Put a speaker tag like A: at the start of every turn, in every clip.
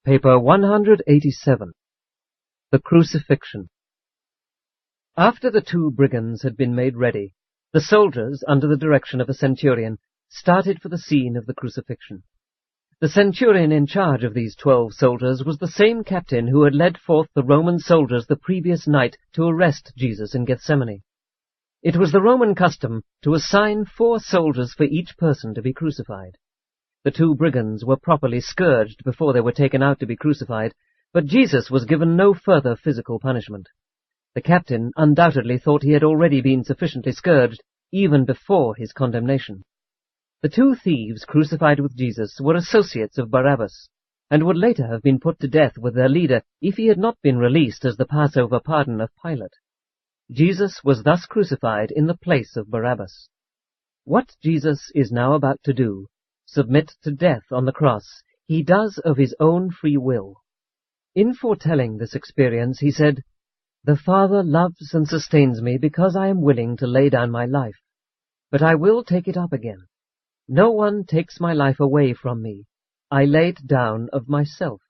A: Paper 187. The Crucifixion. After the two brigands had been made ready, the soldiers, under the direction of a centurion, started for the scene of the crucifixion. The centurion in charge of these 12 soldiers was the same captain who had led forth the Roman soldiers the previous night to arrest Jesus in Gethsemane. It was the Roman custom to assign 4 soldiers for each person to be crucified. The two brigands were properly scourged before they were taken out to be crucified, but Jesus was given no further physical punishment. The captain undoubtedly thought he had already been sufficiently scourged, even before his condemnation. The 2 thieves crucified with Jesus were associates of Barabbas, and would later have been put to death with their leader if he had not been released as the Passover pardon of Pilate. Jesus was thus crucified in the place of Barabbas. What Jesus is now about to do, submit to death on the cross, he does of his own free will. In foretelling this experience, he said, "The Father loves and sustains me because I am willing to lay down my life. But I will take it up again. No one takes my life away from me. I lay it down of myself.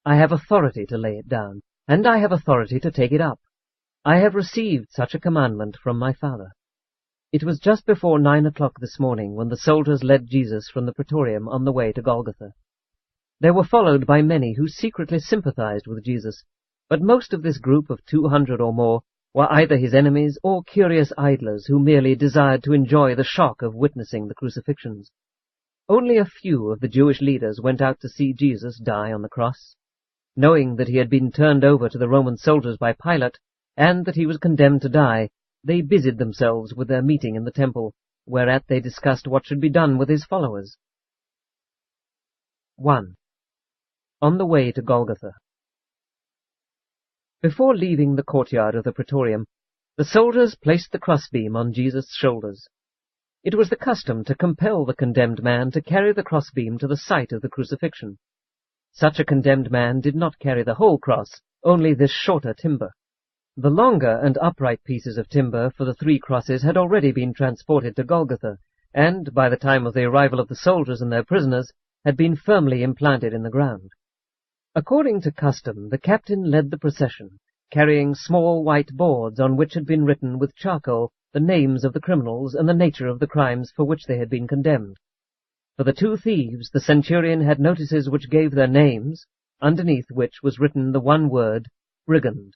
A: I have authority to lay it down, and I have authority to take it up. I have received such a commandment from my Father." It was just before 9 o'clock this morning when the soldiers led Jesus from the praetorium on the way to Golgotha. They were followed by many who secretly sympathized with Jesus, but most of this group of 200 or more were either his enemies or curious idlers who merely desired to enjoy the shock of witnessing the crucifixions. Only a few of the Jewish leaders went out to see Jesus die on the cross. Knowing that he had been turned over to the Roman soldiers by Pilate, and that he was condemned to die, they busied themselves with their meeting in the temple, whereat they discussed what should be done with his followers. 1. On the way to Golgotha. Before leaving the courtyard of the praetorium, the soldiers placed the crossbeam on Jesus' shoulders. It was the custom to compel the condemned man to carry the crossbeam to the site of the crucifixion. Such a condemned man did not carry the whole cross, only this shorter timber. The longer and upright pieces of timber for the 3 crosses had already been transported to Golgotha, and, by the time of the arrival of the soldiers and their prisoners, had been firmly implanted in the ground. According to custom, the captain led the procession, carrying small white boards on which had been written with charcoal the names of the criminals and the nature of the crimes for which they had been condemned. For the 2 thieves, the centurion had notices which gave their names, underneath which was written the one word, brigand.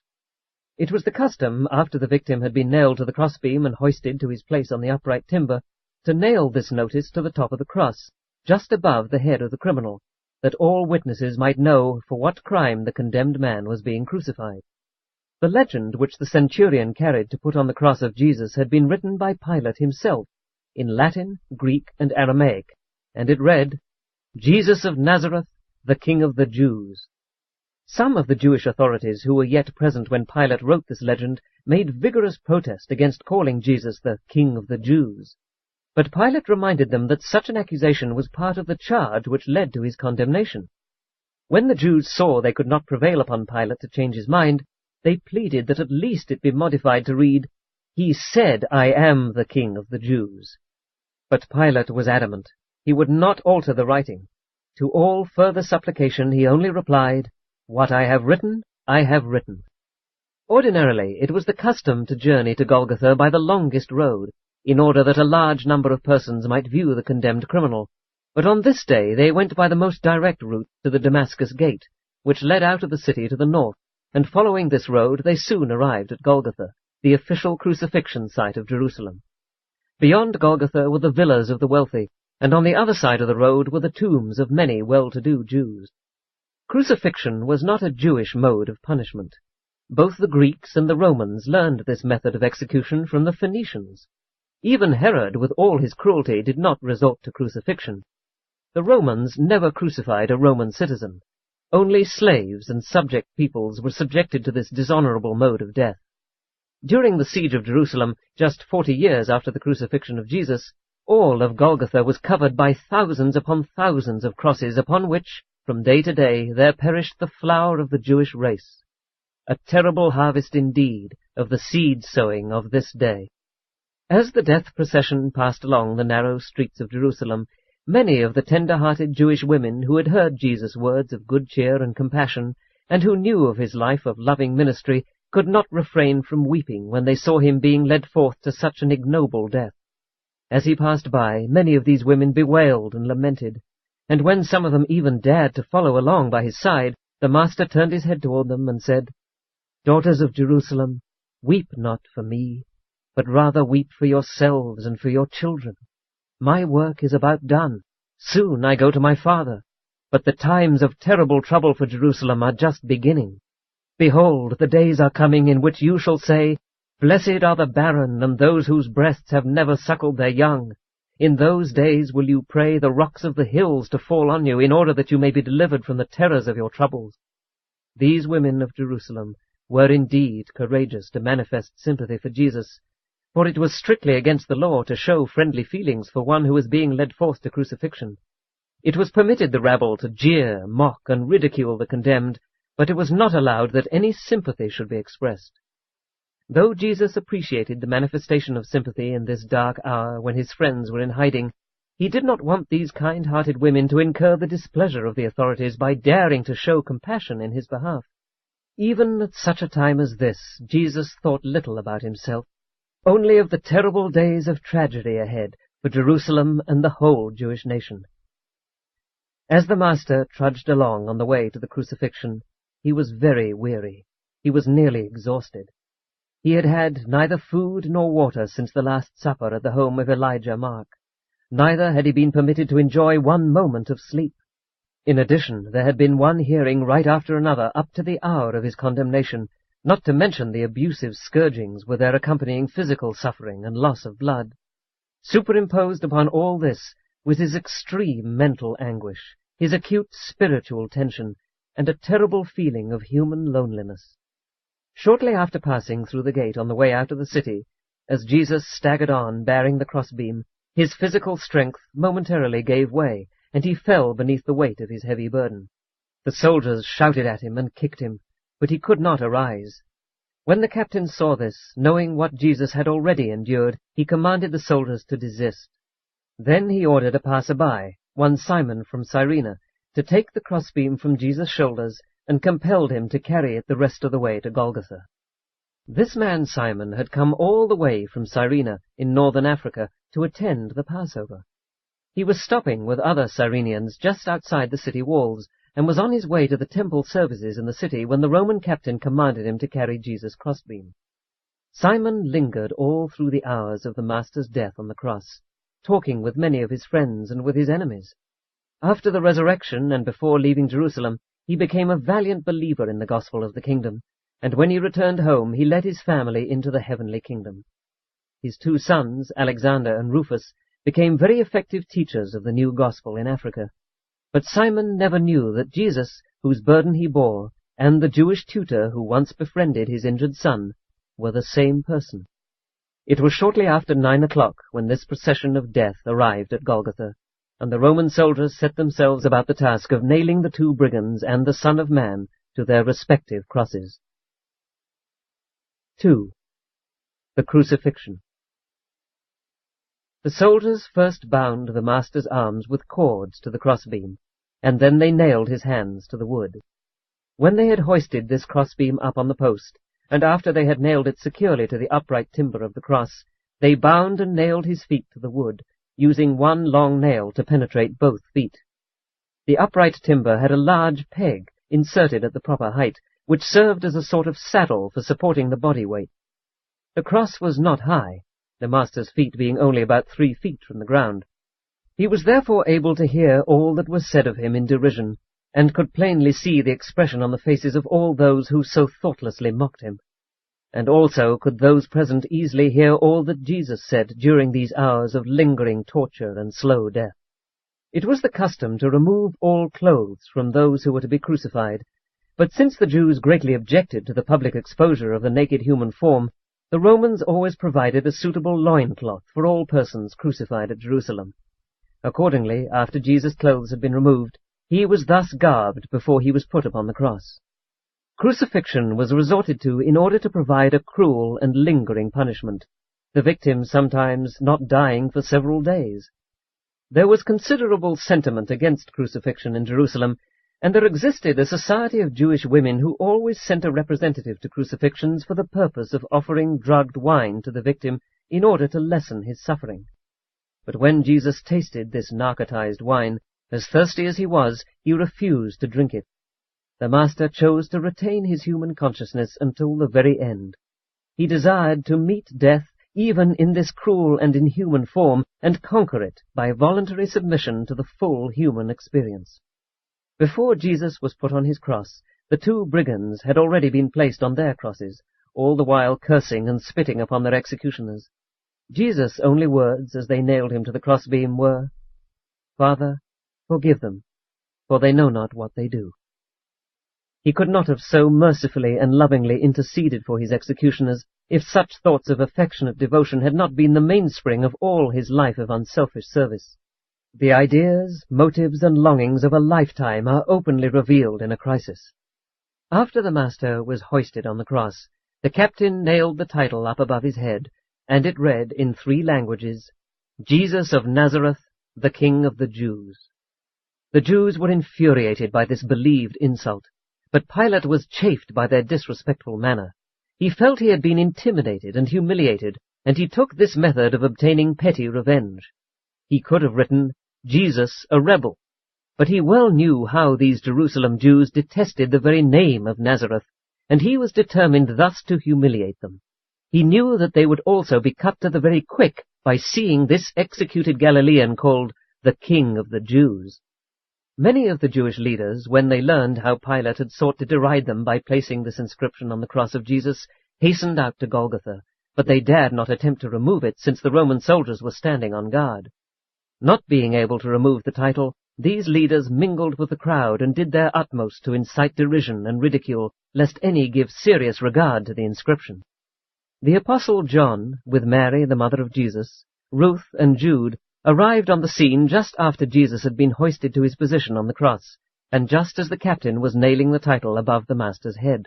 A: It was the custom, after the victim had been nailed to the crossbeam and hoisted to his place on the upright timber, to nail this notice to the top of the cross, just above the head of the criminal, that all witnesses might know for what crime the condemned man was being crucified. The legend which the centurion carried to put on the cross of Jesus had been written by Pilate himself, in Latin, Greek, and Aramaic, and it read, "Jesus of Nazareth, the King of the Jews." Some of the Jewish authorities who were yet present when Pilate wrote this legend made vigorous protest against calling Jesus the King of the Jews. But Pilate reminded them that such an accusation was part of the charge which led to his condemnation. When the Jews saw they could not prevail upon Pilate to change his mind, they pleaded that at least it be modified to read, "He said, I am the King of the Jews." But Pilate was adamant. He would not alter the writing. To all further supplication he only replied, "What I have written, I have written." Ordinarily, it was the custom to journey to Golgotha by the longest road, in order that a large number of persons might view the condemned criminal, but on this day they went by the most direct route to the Damascus Gate, which led out of the city to the north, and following this road they soon arrived at Golgotha, the official crucifixion site of Jerusalem. Beyond Golgotha were the villas of the wealthy, and on the other side of the road were the tombs of many well-to-do Jews. Crucifixion was not a Jewish mode of punishment. Both the Greeks and the Romans learned this method of execution from the Phoenicians. Even Herod, with all his cruelty, did not resort to crucifixion. The Romans never crucified a Roman citizen. Only slaves and subject peoples were subjected to this dishonorable mode of death. During the siege of Jerusalem, just 40 years after the crucifixion of Jesus, all of Golgotha was covered by thousands upon thousands of crosses upon which, from day to day, there perished the flower of the Jewish race. A terrible harvest indeed of the seed-sowing of this day. As the death procession passed along the narrow streets of Jerusalem, Many of the tender-hearted Jewish women who had heard Jesus' words of good cheer and compassion, and who knew of his life of loving ministry, could not refrain from weeping when they saw him being led forth to such an ignoble death. As he passed by, many of these women bewailed and lamented, and when some of them even dared to follow along by his side, the Master turned his head toward them and said, "Daughters of Jerusalem, weep not for me, but rather weep for yourselves and for your children. My work is about done. Soon I go to my Father, but the times of terrible trouble for Jerusalem are just beginning. Behold, the days are coming in which you shall say, 'Blessed are the barren and those whose breasts have never suckled their young.' In those days will you pray the rocks of the hills to fall on you, in order that you may be delivered from the terrors of your troubles." These women of Jerusalem were indeed courageous to manifest sympathy for Jesus, for it was strictly against the law to show friendly feelings for one who was being led forth to crucifixion. It was permitted the rabble to jeer, mock, and ridicule the condemned, but it was not allowed that any sympathy should be expressed. Though Jesus appreciated the manifestation of sympathy in this dark hour when his friends were in hiding, he did not want these kind-hearted women to incur the displeasure of the authorities by daring to show compassion in his behalf. Even at such a time as this, Jesus thought little about himself, only of the terrible days of tragedy ahead for Jerusalem and the whole Jewish nation. As the Master trudged along on the way to the crucifixion, he was very weary. He was nearly exhausted. He had had neither food nor water since the Last Supper at the home of Elijah Mark. Neither had he been permitted to enjoy one moment of sleep. In addition, there had been one hearing right after another up to the hour of his condemnation, not to mention the abusive scourgings with their accompanying physical suffering and loss of blood. Superimposed upon all this was his extreme mental anguish, his acute spiritual tension, and a terrible feeling of human loneliness. Shortly after passing through the gate on the way out of the city, as Jesus staggered on bearing the crossbeam, his physical strength momentarily gave way, and he fell beneath the weight of his heavy burden. The soldiers shouted at him and kicked him, but he could not arise. When the captain saw this, knowing what Jesus had already endured, he commanded the soldiers to desist. Then he ordered a passer-by, one Simon from Cyrene, to take the crossbeam from Jesus' shoulders, and compelled him to carry it the rest of the way to Golgotha. This man Simon had come all the way from Cyrene in northern Africa to attend the Passover. He was stopping with other Cyrenians just outside the city walls, and was on his way to the temple services in the city when the Roman captain commanded him to carry Jesus' crossbeam. Simon lingered all through the hours of the Master's death on the cross, talking with many of his friends and with his enemies. After the resurrection and before leaving Jerusalem, he became a valiant believer in the gospel of the kingdom, and when he returned home he led his family into the heavenly kingdom. His two sons, Alexander and Rufus, became very effective teachers of the new gospel in Africa. But Simon never knew that Jesus, whose burden he bore, and the Jewish tutor who once befriended his injured son, were the same person. It was shortly after 9 o'clock when this procession of death arrived at Golgotha, and the Roman soldiers set themselves about the task of nailing the two brigands and the Son of Man to their respective crosses. 2. The Crucifixion. The soldiers first bound the Master's arms with cords to the crossbeam, and then they nailed his hands to the wood. When they had hoisted this crossbeam up on the post, and after they had nailed it securely to the upright timber of the cross, they bound and nailed his feet to the wood, using one long nail to penetrate both feet. The upright timber had a large peg inserted at the proper height, which served as a sort of saddle for supporting the body weight. The cross was not high, the Master's feet being only about 3 feet from the ground. He was therefore able to hear all that was said of him in derision, and could plainly see the expression on the faces of all those who so thoughtlessly mocked him. And also could those present easily hear all that Jesus said during these hours of lingering torture and slow death. It was the custom to remove all clothes from those who were to be crucified, but since the Jews greatly objected to the public exposure of the naked human form, the Romans always provided a suitable loincloth for all persons crucified at Jerusalem. Accordingly, after Jesus' clothes had been removed, he was thus garbed before he was put upon the cross. Crucifixion was resorted to in order to provide a cruel and lingering punishment, the victim sometimes not dying for several days. There was considerable sentiment against crucifixion in Jerusalem, and there existed a society of Jewish women who always sent a representative to crucifixions for the purpose of offering drugged wine to the victim in order to lessen his suffering. But when Jesus tasted this narcotized wine, as thirsty as he was, he refused to drink it. The Master chose to retain his human consciousness until the very end. He desired to meet death even in this cruel and inhuman form, and conquer it by voluntary submission to the full human experience. Before Jesus was put on his cross, the two brigands had already been placed on their crosses, all the while cursing and spitting upon their executioners. Jesus' only words as they nailed him to the crossbeam were, "Father, forgive them, for they know not what they do." He could not have so mercifully and lovingly interceded for his executioners if such thoughts of affectionate devotion had not been the mainspring of all his life of unselfish service. The ideas, motives, and longings of a lifetime are openly revealed in a crisis. After the Master was hoisted on the cross, the captain nailed the title up above his head, and it read in 3 languages, "Jesus of Nazareth, the King of the Jews." The Jews were infuriated by this believed insult, but Pilate was chafed by their disrespectful manner. He felt he had been intimidated and humiliated, and he took this method of obtaining petty revenge. He could have written, "Jesus, a rebel," but he well knew how these Jerusalem Jews detested the very name of Nazareth, and he was determined thus to humiliate them. He knew that they would also be cut to the very quick by seeing this executed Galilean called the King of the Jews. Many of the Jewish leaders, when they learned how Pilate had sought to deride them by placing this inscription on the cross of Jesus, hastened out to Golgotha, but they dared not attempt to remove it, since the Roman soldiers were standing on guard. Not being able to remove the title, these leaders mingled with the crowd and did their utmost to incite derision and ridicule, lest any give serious regard to the inscription. The Apostle John, with Mary, the mother of Jesus, Ruth, and Jude, arrived on the scene just after Jesus had been hoisted to his position on the cross, and just as the captain was nailing the title above the Master's head.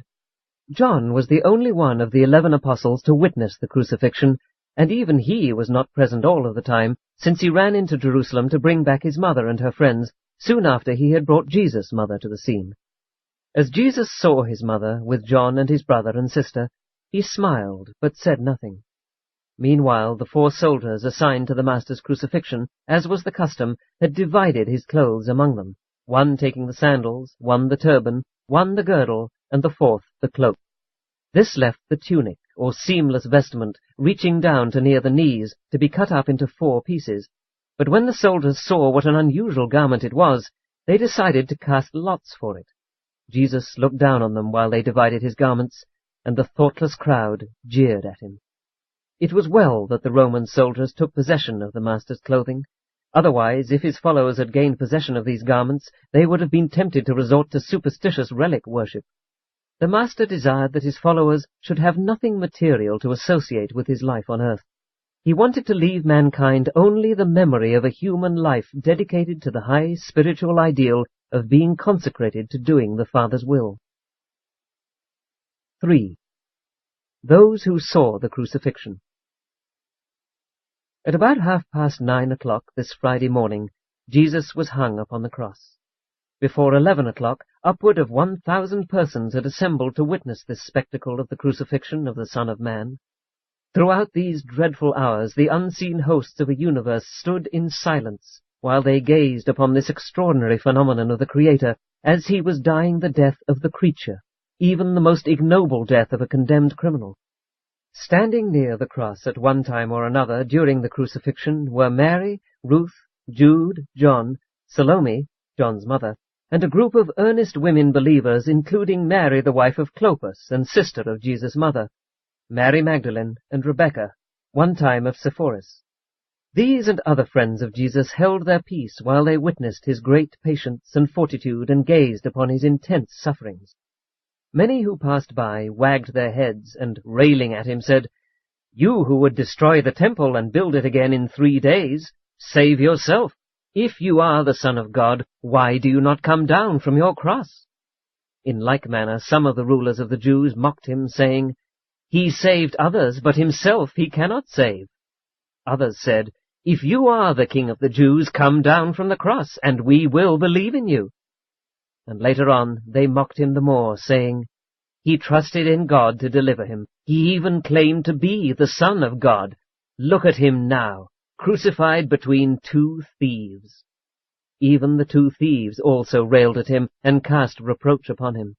A: John was the only one of the 11 apostles to witness the crucifixion, and even he was not present all of the time, since he ran into Jerusalem to bring back his mother and her friends, soon after he had brought Jesus' mother to the scene. As Jesus saw his mother with John and his brother and sister, he smiled, but said nothing. Meanwhile, the 4 soldiers assigned to the Master's crucifixion, as was the custom, had divided his clothes among them, one taking the sandals, one the turban, one the girdle, and the 4th the cloak. This left the tunic, or seamless vestment, reaching down to near the knees, to be cut up into 4 pieces. But when the soldiers saw what an unusual garment it was, they decided to cast lots for it. Jesus looked down on them while they divided his garments, and the thoughtless crowd jeered at him. It was well that the Roman soldiers took possession of the Master's clothing. Otherwise, if his followers had gained possession of these garments, they would have been tempted to resort to superstitious relic worship. The Master desired that his followers should have nothing material to associate with his life on earth. He wanted to leave mankind only the memory of a human life dedicated to the high spiritual ideal of being consecrated to doing the Father's will. 3. Those who saw the crucifixion. At about 9:30 this Friday morning, Jesus was hung upon the cross. Before 11 o'clock, upward of 1,000 persons had assembled to witness this spectacle of the crucifixion of the Son of Man. Throughout these dreadful hours, the unseen hosts of a universe stood in silence, while they gazed upon this extraordinary phenomenon of the Creator, as he was dying the death of the creature, even the most ignoble death of a condemned criminal. Standing near the cross at one time or another during the crucifixion were Mary, Ruth, Jude, John, Salome, John's mother, and a group of earnest women believers, including Mary, the wife of Clopas and sister of Jesus' mother, Mary Magdalene, and Rebecca, one time of Sepphoris. These and other friends of Jesus held their peace while they witnessed his great patience and fortitude and gazed upon his intense sufferings. Many who passed by wagged their heads and, railing at him, said, "You who would destroy the temple and build it again in 3 days, save yourself. If you are the Son of God, why do you not come down from your cross?" In like manner some of the rulers of the Jews mocked him, saying, "He saved others, but himself he cannot save." Others said, "If you are the King of the Jews, come down from the cross, and we will believe in you." And later on they mocked him the more, saying, "He trusted in God to deliver him. He even claimed to be the Son of God. Look at him now, crucified between two thieves." Even the two thieves also railed at him and cast reproach upon him.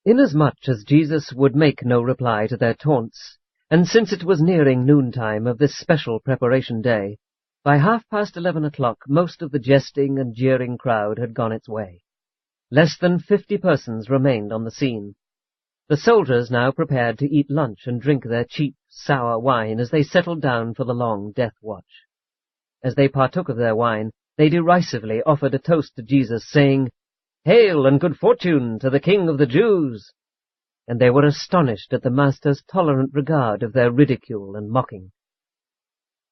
A: Inasmuch as Jesus would make no reply to their taunts, and since it was nearing noontime of this special preparation day, by 11:30 most of the jesting and jeering crowd had gone its way. Less than 50 persons remained on the scene. The soldiers now prepared to eat lunch and drink their cheap, sour wine as they settled down for the long death watch. As they partook of their wine, they derisively offered a toast to Jesus, saying, "Hail and good fortune to the King of the Jews!" And they were astonished at the Master's tolerant regard of their ridicule and mocking.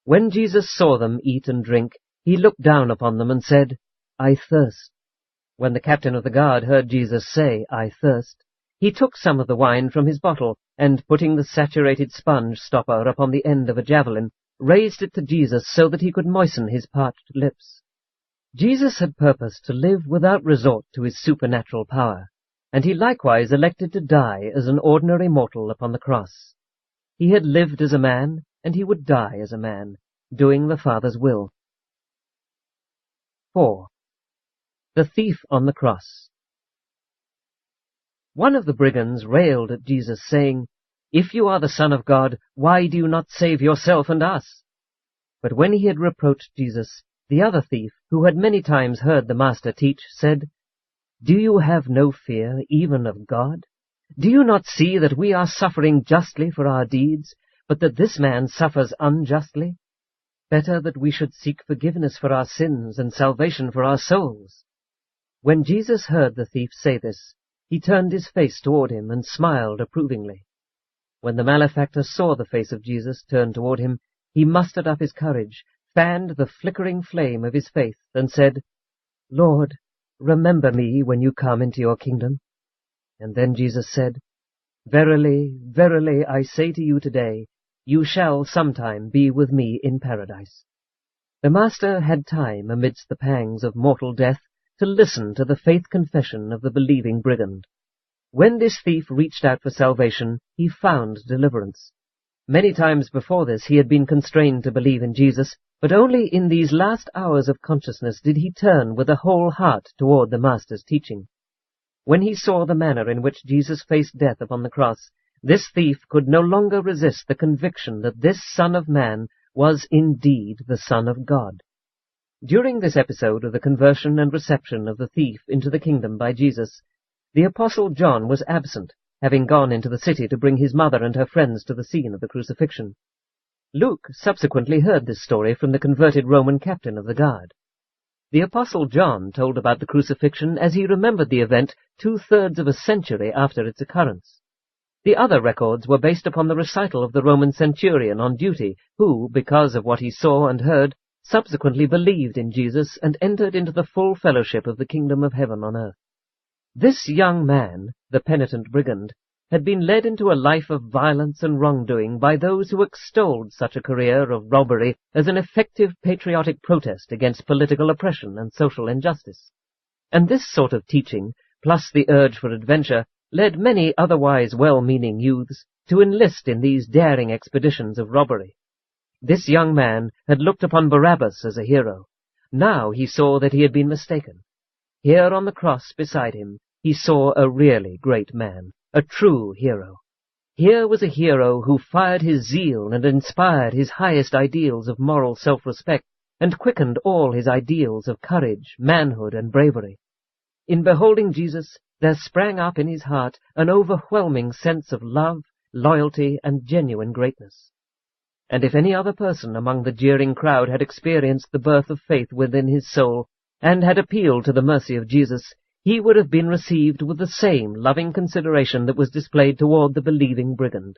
A: When Jesus saw them eat and drink, he looked down upon them and said, "I thirst." When the captain of the guard heard Jesus say, "I thirst," he took some of the wine from his bottle, and putting the saturated sponge stopper upon the end of a javelin, raised it to Jesus so that he could moisten his parched lips. Jesus had purposed to live without resort to his supernatural power, and he likewise elected to die as an ordinary mortal upon the cross. He had lived as a man, and he would die as a man, doing the Father's will. 4. The Thief on the Cross. One of the brigands railed at Jesus, saying, "If you are the Son of God, why do you not save yourself and us?" But when he had reproached Jesus, the other thief, who had many times heard the Master teach, said, "Do you have no fear even of God? Do you not see that we are suffering justly for our deeds, but that this man suffers unjustly? Better that we should seek forgiveness for our sins and salvation for our souls." When Jesus heard the thief say this, he turned his face toward him and smiled approvingly. When the malefactor saw the face of Jesus turned toward him, he mustered up his courage, fanned the flickering flame of his faith, and said, "Lord, remember me when you come into your kingdom." And then Jesus said, "Verily, verily, I say to you today, you shall sometime be with me in paradise." The Master had time, amidst the pangs of mortal death, to listen to the faith confession of the believing brigand. When this thief reached out for salvation, he found deliverance. Many times before this he had been constrained to believe in Jesus, but only in these last hours of consciousness did he turn with a whole heart toward the Master's teaching. When he saw the manner in which Jesus faced death upon the cross, this thief could no longer resist the conviction that this Son of Man was indeed the Son of God. During this episode of the conversion and reception of the thief into the kingdom by Jesus, the Apostle John was absent, having gone into the city to bring his mother and her friends to the scene of the crucifixion. Luke subsequently heard this story from the converted Roman captain of the guard. The Apostle John told about the crucifixion as he remembered the event 2/3 of a century after its occurrence. The other records were based upon the recital of the Roman centurion on duty, who, because of what he saw and heard, subsequently believed in Jesus and entered into the full fellowship of the kingdom of heaven on earth. This young man, the penitent brigand, had been led into a life of violence and wrongdoing by those who extolled such a career of robbery as an effective patriotic protest against political oppression and social injustice. And this sort of teaching, plus the urge for adventure, led many otherwise well-meaning youths to enlist in these daring expeditions of robbery. This young man had looked upon Barabbas as a hero. Now he saw that he had been mistaken. Here on the cross beside him, he saw a really great man, a true hero. Here was a hero who fired his zeal and inspired his highest ideals of moral self-respect and quickened all his ideals of courage, manhood, and bravery. In beholding Jesus, there sprang up in his heart an overwhelming sense of love, loyalty, and genuine greatness. And if any other person among the jeering crowd had experienced the birth of faith within his soul, and had appealed to the mercy of Jesus, he would have been received with the same loving consideration that was displayed toward the believing brigand.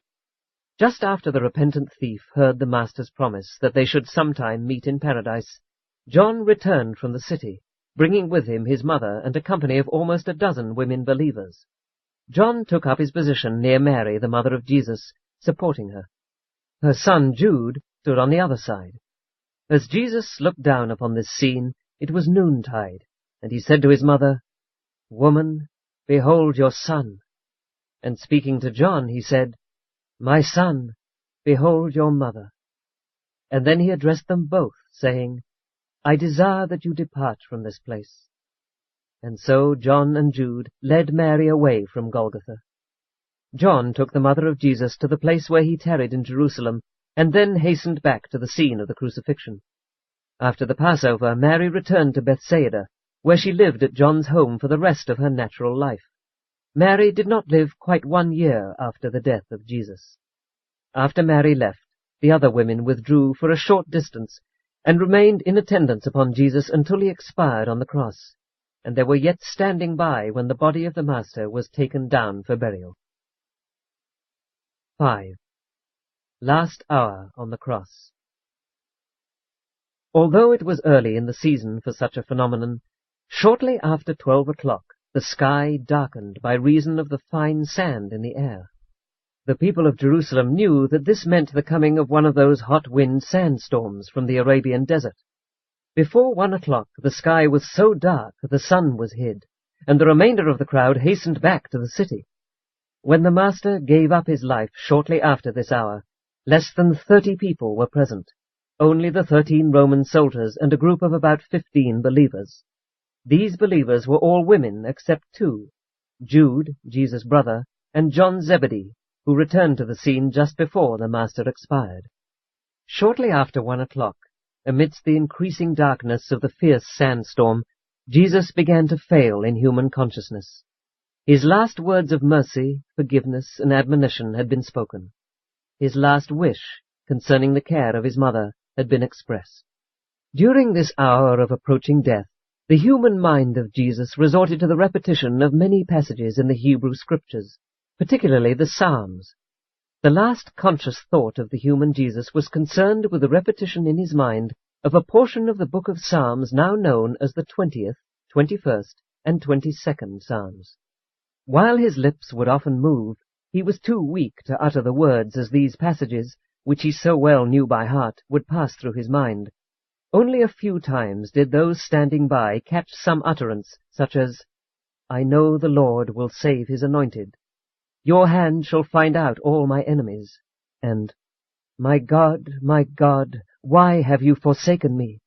A: Just after the repentant thief heard the Master's promise that they should sometime meet in paradise, John returned from the city, bringing with him his mother and a company of almost a dozen women believers. John took up his position near Mary, the mother of Jesus, supporting her. Her son Jude stood on the other side. As Jesus looked down upon this scene, it was noontide, and he said to his mother, "Woman, behold your son." And speaking to John, he said, "My son, behold your mother." And then he addressed them both, saying, "I desire that you depart from this place." And so John and Jude led Mary away from Golgotha. John took the mother of Jesus to the place where he tarried in Jerusalem, and then hastened back to the scene of the crucifixion. After the Passover, Mary returned to Bethsaida, where she lived at John's home for the rest of her natural life. Mary did not live quite 1 year after the death of Jesus. After Mary left, the other women withdrew for a short distance, and remained in attendance upon Jesus until he expired on the cross, and they were yet standing by when the body of the Master was taken down for burial. 5. Last hour on the cross. Although it was early in the season for such a phenomenon, shortly after 12 o'clock the sky darkened by reason of the fine sand in the air. The people of Jerusalem knew that this meant the coming of one of those hot-wind sandstorms from the Arabian desert. Before 1 o'clock the sky was so dark that the sun was hid, and the remainder of the crowd hastened back to the city. When the Master gave up his life shortly after this hour, less than 30 people were present, only the 13 Roman soldiers and a group of about 15 believers. These believers were all women except 2, Jude, Jesus' brother, and John Zebedee, who returned to the scene just before the Master expired. Shortly after 1 o'clock, amidst the increasing darkness of the fierce sandstorm, Jesus began to fail in human consciousness. His last words of mercy, forgiveness, and admonition had been spoken. His last wish concerning the care of his mother had been expressed. During this hour of approaching death, the human mind of Jesus resorted to the repetition of many passages in the Hebrew Scriptures, particularly the Psalms. The last conscious thought of the human Jesus was concerned with the repetition in his mind of a portion of the book of Psalms now known as the 20th, 21st, and 22nd Psalms. While his lips would often move, he was too weak to utter the words as these passages, which he so well knew by heart, would pass through his mind. Only a few times did those standing by catch some utterance, such as, "I know the Lord will save his anointed," "Your hand shall find out all my enemies," and, my God, why have you forsaken me?"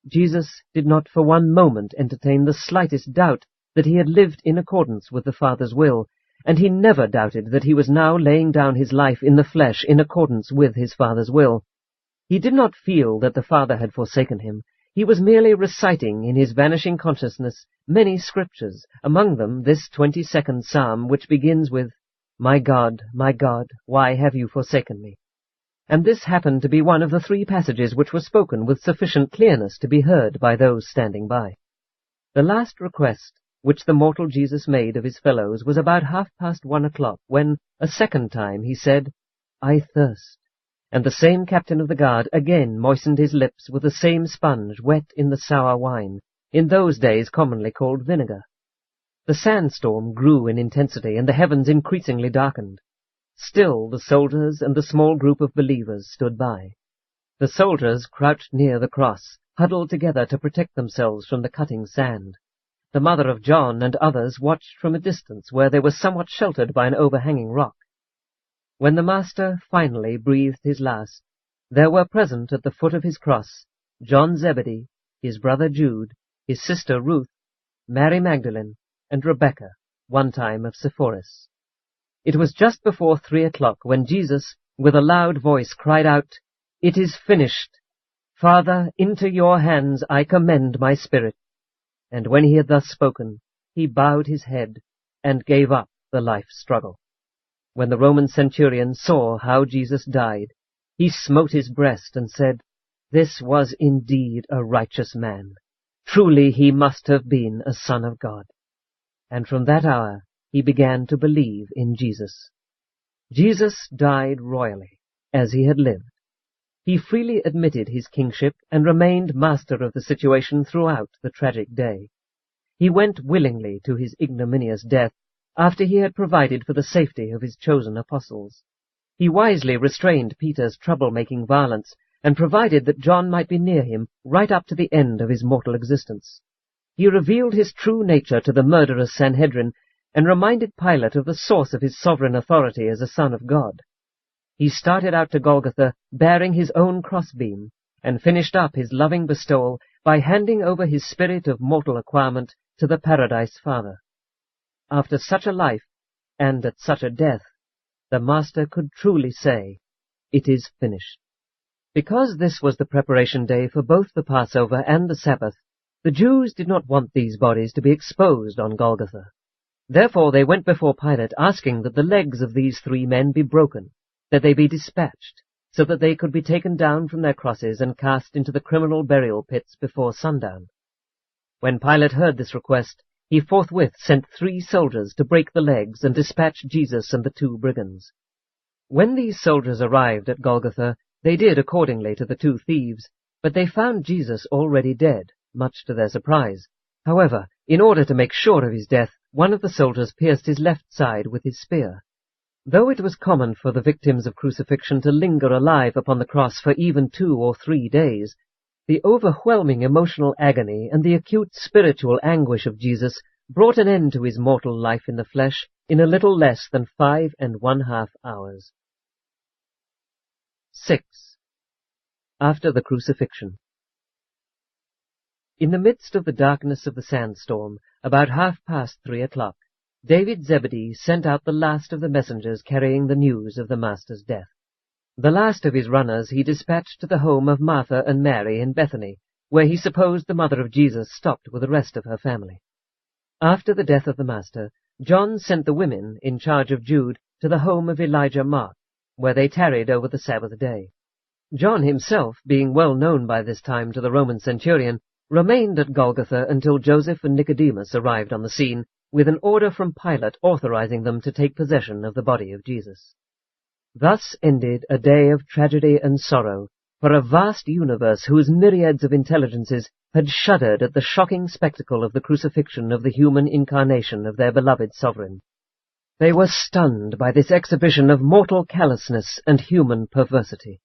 A: Jesus did not for one moment entertain the slightest doubt that he had lived in accordance with the Father's will, and he never doubted that he was now laying down his life in the flesh in accordance with his Father's will. He did not feel that the Father had forsaken him. He was merely reciting in his vanishing consciousness many scriptures, among them this 22nd Psalm, which begins with, my God, why have you forsaken me?" And this happened to be one of the 3 passages which were spoken with sufficient clearness to be heard by those standing by. The last request which the mortal Jesus made of his fellows was about 1:30 o'clock, when, a second time, he said, "I thirst," and the same captain of the guard again moistened his lips with the same sponge wet in the sour wine, in those days commonly called vinegar. The sandstorm grew in intensity, and the heavens increasingly darkened. Still the soldiers and the small group of believers stood by. The soldiers crouched near the cross, huddled together to protect themselves from the cutting sand. The mother of John and others watched from a distance, where they were somewhat sheltered by an overhanging rock. When the Master finally breathed his last, there were present at the foot of his cross John Zebedee, his brother Jude, his sister Ruth, Mary Magdalene, and Rebekah, one time of Sepphoris. It was just before 3 o'clock when Jesus, with a loud voice, cried out, "It is finished. Father, into your hands I commend my spirit." And when he had thus spoken, he bowed his head and gave up the life struggle. When the Roman centurion saw how Jesus died, he smote his breast and said, "This was indeed a righteous man. Truly he must have been a Son of God." And from that hour he began to believe in Jesus. Jesus died royally, as he had lived. He freely admitted his kingship and remained master of the situation throughout the tragic day. He went willingly to his ignominious death after he had provided for the safety of his chosen apostles. He wisely restrained Peter's trouble-making violence and provided that John might be near him right up to the end of his mortal existence. He revealed his true nature to the murderous Sanhedrin, and reminded Pilate of the source of his sovereign authority as a son of God. He started out to Golgotha bearing his own crossbeam, and finished up his loving bestowal by handing over his spirit of mortal acquirement to the Paradise Father. After such a life, and at such a death, the Master could truly say, "It is finished." Because this was the preparation day for both the Passover and the Sabbath, the Jews did not want these bodies to be exposed on Golgotha. Therefore they went before Pilate asking that the legs of these 3 men be broken, that they be dispatched, so that they could be taken down from their crosses and cast into the criminal burial pits before sundown. When Pilate heard this request, he forthwith sent 3 soldiers to break the legs and dispatch Jesus and the 2 brigands. When these soldiers arrived at Golgotha, they did accordingly to the 2 thieves, but they found Jesus already dead, much to their surprise. However, in order to make sure of his death, one of the soldiers pierced his left side with his spear. Though it was common for the victims of crucifixion to linger alive upon the cross for even 2 or 3 days, the overwhelming emotional agony and the acute spiritual anguish of Jesus brought an end to his mortal life in the flesh in a little less than 5½ hours. 6. After the Crucifixion. In the midst of the darkness of the sandstorm, about 3:30 o'clock, David Zebedee sent out the last of the messengers carrying the news of the Master's death. The last of his runners he dispatched to the home of Martha and Mary in Bethany, where he supposed the mother of Jesus stopped with the rest of her family. After the death of the Master, John sent the women, in charge of Jude, to the home of Elijah Mark, where they tarried over the Sabbath day. John himself, being well known by this time to the Roman centurion, remained at Golgotha until Joseph and Nicodemus arrived on the scene, with an order from Pilate authorizing them to take possession of the body of Jesus. Thus ended a day of tragedy and sorrow for a vast universe whose myriads of intelligences had shuddered at the shocking spectacle of the crucifixion of the human incarnation of their beloved sovereign. They were stunned by this exhibition of mortal callousness and human perversity.